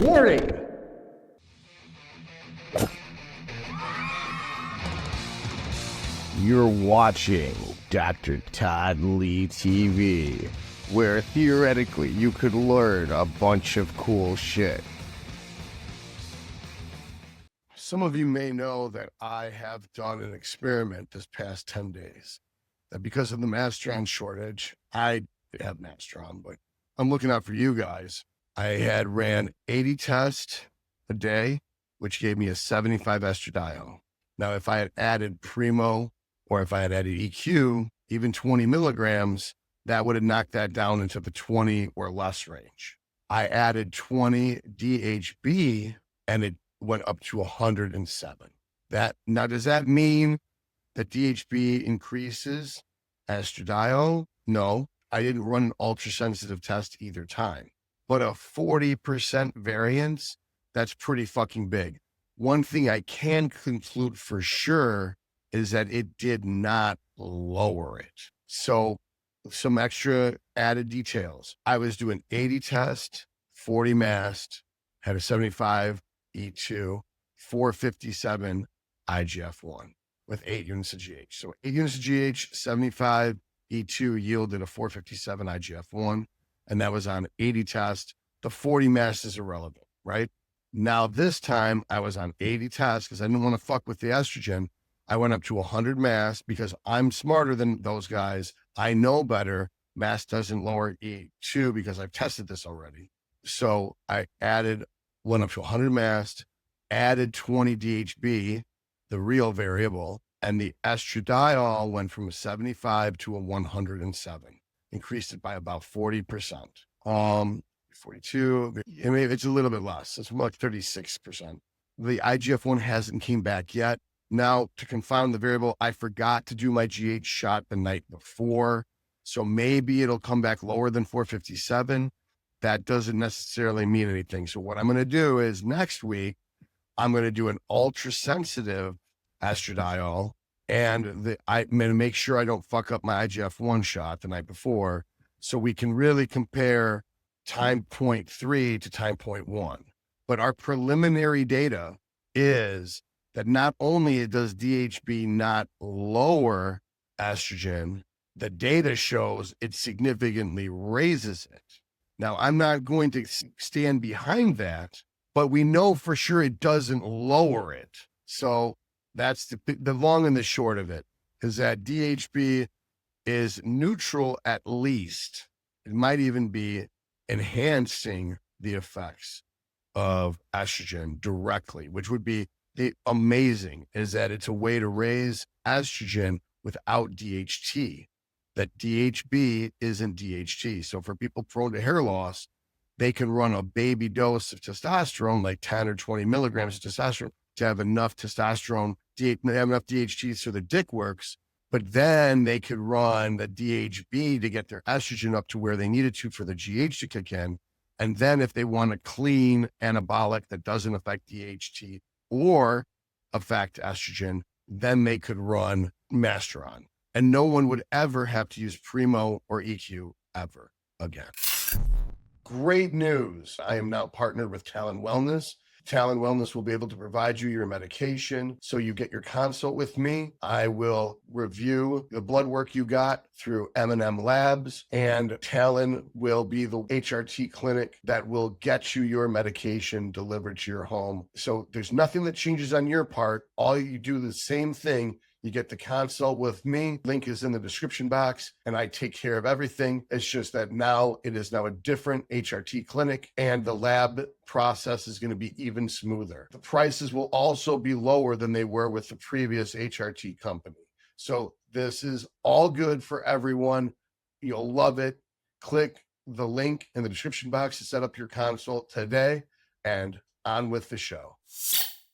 Warning! You're watching Dr. Todd Lee TV, where theoretically you could learn a bunch of cool shit. Some of you may know that I have done an experiment this past 10 days. That because of the Masteron shortage, I have Masteron, but I'm looking out for you guys. I had ran 80 tests a day, which gave me a 75 estradiol. Now, if I had added Primo or if I had added EQ, even 20 milligrams, that would have knocked that down into the 20 or less range. I added 20 DHB and it went up to 107. Now, does that mean that DHB increases estradiol? No, I didn't run an ultra-sensitive test either time. But a 40% variance, that's pretty fucking big. One thing I can conclude for sure is that it did not lower it. So some extra added details. I was doing 80 test, 40 mast, had a 75 E2, 457 IGF-1 with 8 units of GH. So 8 units of GH, 75 E2 yielded a 457 IGF-1, and that was on 80 tests. The 40 mast is irrelevant, right? Now this time I was on 80 tests because I didn't want to fuck with the estrogen. I went up to 100 mast because I'm smarter than those guys. I know better. Mast doesn't lower E2 because I've tested this already. So I went up to 100 mast, added 20 DHB, the real variable, and the estradiol went from a 75 to a 107, increased it by about 40%. 42, I mean, it's a little bit less. It's more like 36%. The IGF-1 hasn't came back yet. Now, to confound the variable, I forgot to do my GH shot the night before. So maybe it'll come back lower than 457. That doesn't necessarily mean anything. So what I'm going to do is next week, I'm going to do an ultra-sensitive estradiol, and I'm going to make sure I don't fuck up my IGF-1 shot the night before, so we can really compare time point 3 to time point 1. But our preliminary data is that not only does DHB not lower estrogen, the data shows it significantly raises it. Now, I'm not going to stand behind that, but we know for sure it doesn't lower it. So that's the long and the short of it, is that DHB is neutral at least. It might even be enhancing the effects of estrogen directly, which would be amazing, is that it's a way to raise estrogen without DHT. That DHB isn't DHT. So for people prone to hair loss, they can run a baby dose of testosterone, like 10 or 20 milligrams of testosterone, to have enough testosterone, have enough DHT so the dick works. But then they could run the DHB to get their estrogen up to where they needed to for the GH to kick in. And then if they want a clean anabolic that doesn't affect DHT or affect estrogen, then they could run Masteron. And no one would ever have to use Primo or EQ ever again. Great news. I am now partnered with Talon Wellness. Talon Wellness will be able to provide you your medication. So you get your consult with me. I will review the blood work you got through M&M Labs, and Talon will be the HRT clinic that will get you your medication delivered to your home. So there's nothing that changes on your part. All you do the same thing. You get the consult with me. Link is in the description box, and I take care of everything. It's just that now it is now a different HRT clinic, and the lab process is going to be even smoother. The prices will also be lower than they were with the previous HRT company. So this is all good for everyone. You'll love it. Click the link in the description box to set up your consult today, and on with the show.